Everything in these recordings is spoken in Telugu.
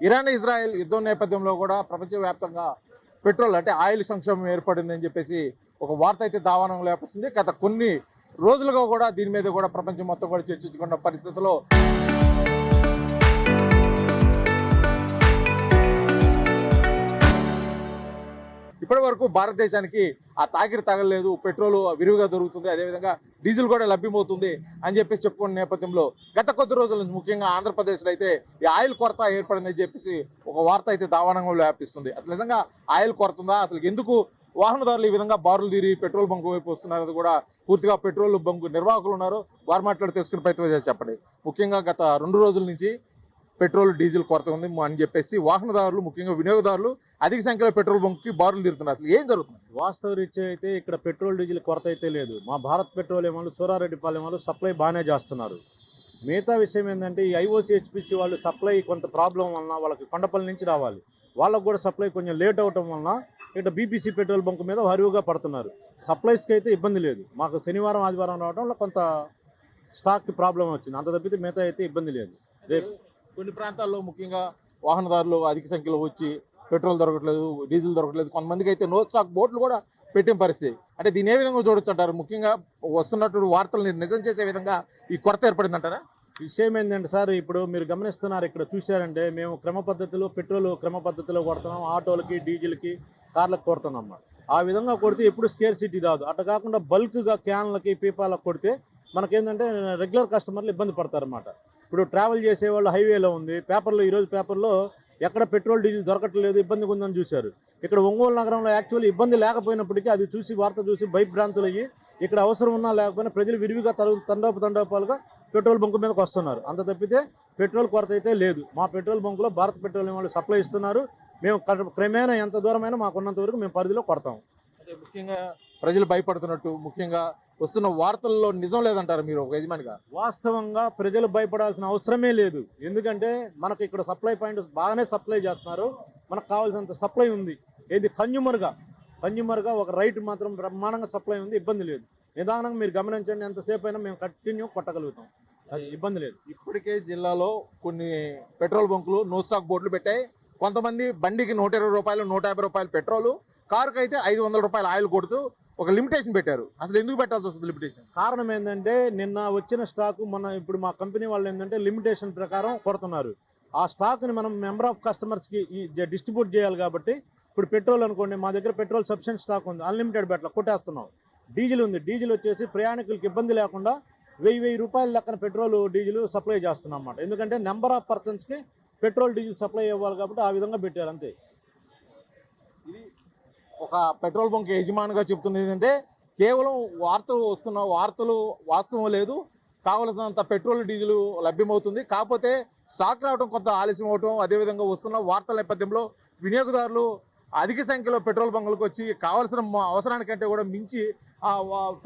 ఇరాన్ ఇజ్రాయెల్ యుద్ధం నేపథ్యంలో కూడా ప్రపంచవ్యాప్తంగా పెట్రోల్ అంటే ఆయిల్ సంక్షోభం ఏర్పడిందని చెప్పేసి ఒక వార్త అయితే దావానం లేపస్తుంది. గత కొన్ని రోజులుగా కూడా దీని మీద కూడా ప్రపంచం మొత్తం కూడా చర్చించుకున్న పరిస్థితుల్లో ఇప్పటి వరకు భారతదేశానికి ఆ తాకిడి తగలలేదు. పెట్రోల్ విరివిగా దొరుకుతుంది, అదేవిధంగా డీజిల్ కూడా లభ్యమవుతుంది అని చెప్పేసి చెప్పుకున్న నేపథ్యంలో గత కొద్ది రోజుల నుంచి ముఖ్యంగా ఆంధ్రప్రదేశ్లో అయితే ఈ ఆయిల్ కొరత ఏర్పడిందని చెప్పేసి ఒక వార్త అయితే దావానంగా వ్యాపిస్తుంది. అసలు నిజంగా ఆయిల్ కొరత ఉందా, అసలు ఎందుకు వాహనదారులు ఈ విధంగా బారులు తీరి పెట్రోల్ బంకు వైపు వస్తున్నారు కూడా పూర్తిగా పెట్రోల్ బంకు నిర్వాహకులు ఉన్నారు, వారి మాట్లాడి తెలుసుకునే ప్రయత్నం చేసి చెప్పండి. ముఖ్యంగా గత 2 రోజుల నుంచి పెట్రోల్ డీజిల్ కొరత ఉంది అని చెప్పేసి వాహనదారులు ముఖ్యంగా వినియోగదారులు అధిక సంఖ్యలో పెట్రోల్ బంక్కి బారులు తీరుతున్నారు. అసలు ఏం జరుగుతుంది? వాస్తవ రీత్యా అయితే ఇక్కడ పెట్రోల్ డీజిల్ కొరత అయితే లేదు. మా భారత్ పెట్రోలియం వాళ్ళు సూరారెడ్డిపాలెం వాళ్ళు సప్లై బాగానే చేస్తున్నారు. మిగతా విషయం ఏంటంటే ఈ ఐఓసీ హెచ్పిసి వాళ్ళు సప్లై కొంత ప్రాబ్లం వలన వాళ్ళకి కొండపల్లి నుంచి రావాలి, వాళ్ళకు కూడా సప్లై కొంచెం లేట్ అవటం వలన ఇక్కడ బీపీసీ పెట్రోల్ బంక్ మీద హరువుగా పడుతున్నారు. సప్లైస్కి అయితే ఇబ్బంది లేదు. మాకు శనివారం ఆదివారం రావడం వల్ల కొంత స్టాక్కి ప్రాబ్లం వచ్చింది, అంత తప్పితే మిగతా అయితే ఇబ్బంది లేదు. రేపు కొన్ని ప్రాంతాల్లో ముఖ్యంగా వాహనదారులు అధిక సంఖ్యలో వచ్చి పెట్రోల్ దొరకట్లేదు, డీజిల్ దొరకట్లేదు, కొంతమందికి అయితే నో స్టాక్ బోట్లు కూడా పెట్టిన పరిస్థితి. అంటే దీని ఏ విధంగా చూడొచ్చు అంటారు? ముఖ్యంగా వస్తున్నటువంటి వార్తలు నిజం చేసే విధంగా ఈ కొరత ఏర్పడిందంటారా? విషయం ఏంటంటే సార్, ఇప్పుడు మీరు గమనిస్తున్నారు, ఇక్కడ చూశారంటే మేము క్రమ పద్ధతిలో పెట్రోల్ క్రమ పద్ధతిలో కొడుతున్నాం, ఆటోలకి డీజిల్కి కార్లకు కొడుతున్నాం అన్నమాట. ఆ విధంగా కొడితే ఎప్పుడు స్కేర్ సిటీ రాదు. అట్లా కాకుండా బల్క్గా క్యాన్లకి పీపాలకు కొడితే మనకేంటంటే రెగ్యులర్ కస్టమర్లు ఇబ్బంది పడతారన్నమాట. ఇప్పుడు ట్రావెల్ చేసేవాళ్ళు హైవేలో ఉంది, పేపర్లో ఈరోజు పేపర్లో ఎక్కడ పెట్రోల్ డీజిల్ దొరకట్లేదు, ఇబ్బందిగా ఉందని చూశారు. ఇక్కడ ఒంగోలు నగరంలో యాక్చువల్లీ ఇబ్బంది లేకపోయినప్పటికీ అది చూసి వార్త చూసి భయభ్రాంతులు అయ్యి ఇక్కడ అవసరం ఉన్నా లేకపోయినా ప్రజలు విరివిగా తండోపాలుగా పెట్రోల్ బంకు మీదకి వస్తున్నారు. అంత తప్పితే పెట్రోల్ కొరత అయితే లేదు. మా పెట్రోల్ బంకులో భారత్ పెట్రోలియం వాళ్ళు సప్లై ఇస్తున్నారు. మేము క్రమేణా ఎంత దూరమైనా మాకున్నంత వరకు మేము పరిధిలో కొడతాం. అంటే ముఖ్యంగా ప్రజలు భయపడుతున్నట్టు ముఖ్యంగా వస్తున్న వార్తల్లో నిజం లేదంటారు మీరు ఒక యజమానిగా? వాస్తవంగా ప్రజలు భయపడాల్సిన అవసరమే లేదు. ఎందుకంటే మనకు ఇక్కడ సప్లై పాయింట్ బాగానే సప్లై చేస్తున్నారు, మనకు కావాల్సినంత సప్లై ఉంది. ఏది కన్జ్యూమర్గా ఒక రైట్ మాత్రం బ్రహ్మాండంగా సప్లై ఉంది, ఇబ్బంది లేదు. నిదానంగా మీరు గమనించండి, ఎంతసేపు అయినా మేము కంటిన్యూ కొట్టగలుగుతాం, అది ఇబ్బంది లేదు. ఇప్పటికే జిల్లాలో కొన్ని పెట్రోల్ బంకులు నో స్టాక్ బోర్డులు పెట్టాయి. కొంతమంది బండికి 120 రూపాయలు 150 రూపాయలు పెట్రోలు, కారుకు అయితే 500 రూపాయలు ఆయిల్ కొడుతూ ఒక లిమిటేషన్ పెట్టారు. అసలు ఎందుకు పెట్టాల్సి వస్తుంది లిమిటేషన్? కారణం ఏంటంటే నిన్న వచ్చిన స్టాకు ఇప్పుడు మా కంపెనీ వాళ్ళు ఏంటంటే లిమిటేషన్ ప్రకారం కొడుతున్నారు. ఆ స్టాక్ని మనం మెంబర్ ఆఫ్ కస్టమర్స్కి డిస్ట్రిబ్యూట్ చేయాలి. కాబట్టి ఇప్పుడు పెట్రోల్ అనుకోండి, మా దగ్గర పెట్రోల్ సఫిషియెంట్ స్టాక్ ఉంది, అన్లిమిటెడ్ బెట్ల కొట్టేస్తున్నాం. డీజిల్ ఉంది, డీజిల్ వచ్చేసి ప్రయాణికులకు ఇబ్బంది లేకుండా 1000 రూపాయల లెక్కన పెట్రోల్ డీజిల్ సప్లై చేస్తున్నాం అన్నమాట. ఎందుకంటే నెంబర్ ఆఫ్ పర్సన్స్కి పెట్రోల్ డీజిల్ సప్లై ఇవ్వాలి కాబట్టి ఆ విధంగా పెట్టారు, అంతే. ఇది ఒక పెట్రోల్ బంక్ యజమానిగా చెప్తున్నది ఏంటంటే కేవలం వార్తలు వాస్తవం లేదు, కావలసినంత పెట్రోల్ డీజిల్ లభ్యమవుతుంది. కాకపోతే స్టాక్ రావడం కొంత ఆలస్యం అవటం, అదేవిధంగా వస్తున్న వార్తల నేపథ్యంలో వినియోగదారులు అధిక సంఖ్యలో పెట్రోల్ బంకులకు వచ్చి కావాల్సిన అవసరానికంటే కూడా మించి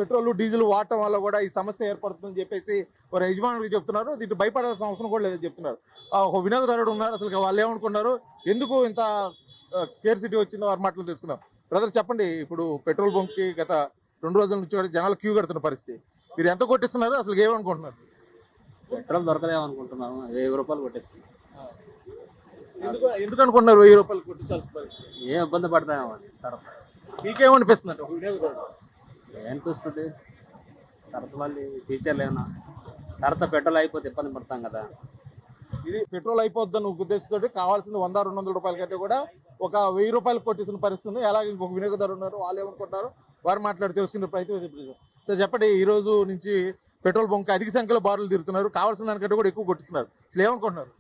పెట్రోల్ డీజిల్ వాడటం వల్ల కూడా ఈ సమస్య ఏర్పడుతుందని చెప్పేసి వారు యజమానులకు చెప్తున్నారు. దీంట్లో భయపడాల్సిన అవసరం కూడా లేదని చెప్తున్నారు. ఒక వినియోగదారుడు ఉన్నారు, అసలు వాళ్ళు ఏమనుకున్నారు, ఎందుకు ఇంత స్కేర్ సిటీ వచ్చిందో వారి మాటలు తెలుసుకుందాం. బ్రదర్ చెప్పండి, ఇప్పుడు పెట్రోల్ బంక్కి గత 2 రోజుల నుంచి కూడా జనాలు క్యూ కడుతున్న పరిస్థితి, మీరు ఎంత కొట్టిస్తున్నారు, అసలు ఏమనుకుంటున్నారు? పెట్రోల్ దొరకదేమనుకుంటున్నాము, 1000 రూపాయలు కొట్టేస్తాం. ఎందుకు అనుకుంటున్నారు 1000 రూపాయలు కొట్టించాల్సిన పరిస్థితి? ఏం ఇబ్బంది పడతామో తర్వాత. మీకేమనిపిస్తుంది అంటే ఒక వినియోగదారుడు? ఏమనిపిస్తుంది, తర్వాత మళ్ళీ టీచర్లు ఏమన్నా తర్వాత పెట్రోల్ అయిపోతే ఇబ్బంది పడతాం కదా. ఇది పెట్రోల్ అయిపోద్దని ఉద్దేశంతో కావాల్సింది 100-200 రూపాయల కంటే కూడా ఒక 1000 రూపాయలు కొట్టిస్తున్న పరిస్థితి. అలాగే ఇంకొక వినియోగదారు ఉన్నారు, వాళ్ళు ఏమనుకుంటున్నారు వారు మాట్లాడి తెలుసుకునే ప్రయత్నం చేద్దాం. సార్ చెప్పండి, ఈ రోజు నుంచి పెట్రోల్ బంక్ అధిక సంఖ్యలో బారులు తిరుగుతున్నారు, కావాల్సిన దానికంటే కూడా ఎక్కువ కొట్టిస్తున్నారు, అసలు ఏమనుకుంటున్నారు?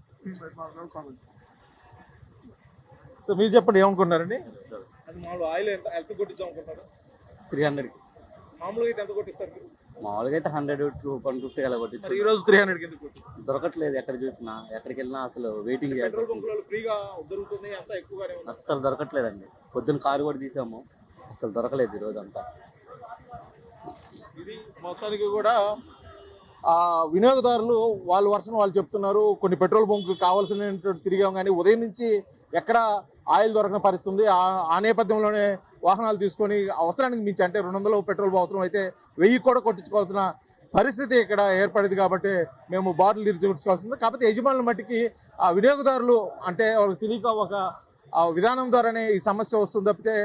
సో మీరు చెప్పండి ఏమనుకుంటున్నారండి? అది మామూలు ఆయిల్ ఎంత కొట్టించాం అనుకుంటున్నారు? 300కి. మామూలుగా అయితే ఎంత కొట్టిస్తారు? మామూలుగా అయితే 100 to 150 అలా కొట్టించారు. ఈ రోజు 300 ఎందుకు కొట్టిస్తారు? దొరకట్లేదు, ఎక్కడ చూసినా ఎక్కడికి వెళ్ళినా అసలు వెయిటింగ్ చేయాలి. పెట్రోల్ బంకులో ఫ్రీగా దొరుకుతుంది, అంత ఎక్కువగానే ఉంది. అస్సలు దొరకట్లేదండి. పొద్దున్న కారు కూడా తీసాము, అసలు దొరకలేదు ఈరోజు అంతా. ఇది మొత్తానికి కూడా వినియోగదారులు వాళ్ళ వర్షం వాళ్ళు చెప్తున్నారు. కొన్ని పెట్రోల్ బంకు కావాల్సిన తిరిగాం, కానీ ఉదయం నుంచి ఎక్కడ ఆయిల్ దొరకని పరిస్థితుంది. ఆ నేపథ్యంలోనే వాహనాలు తీసుకొని అవసరానికి మించి అంటే 200 పెట్రోల్ అవసరం అయితే 1000 కూడా కొట్టించుకోవాల్సిన పరిస్థితి ఇక్కడ ఏర్పడింది కాబట్టి మేము బాటిల్ తీర్చుకోవాల్సింది. కాకపోతే యజమానుల మట్టికి ఆ వినియోగదారులు అంటే వాళ్ళకి తెలియక ఒక విధానం ద్వారానే ఈ సమస్య వస్తుంది తప్పితే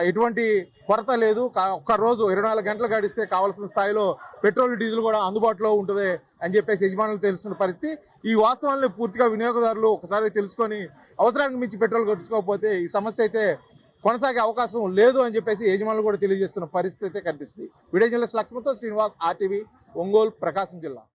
ఎటువంటి కొరత లేదు. ఒక్క రోజు 24 గంటలు గడిస్తే కావాల్సిన స్థాయిలో పెట్రోల్ డీజిల్ కూడా అందుబాటులో ఉంటుంది అని చెప్పేసి యజమానులు తెలుస్తున్న పరిస్థితి. ఈ వాస్తవాన్ని పూర్తిగా వినియోగదారులు ఒకసారి తెలుసుకొని అవసరానికి మించి పెట్రోల్ కొట్టుకోకపోతే ఈ సమస్య అయితే కొనసాగే అవకాశం లేదు అని చెప్పేసి యజమానులు కూడా తెలియజేస్తున్న పరిస్థితి అయితే కనిపిస్తుంది. వీడియో జర్నలిస్ట్ లక్ష్మణ్తో శ్రీనివాస్, RTV, ఒంగోలు, ప్రకాశం జిల్లా.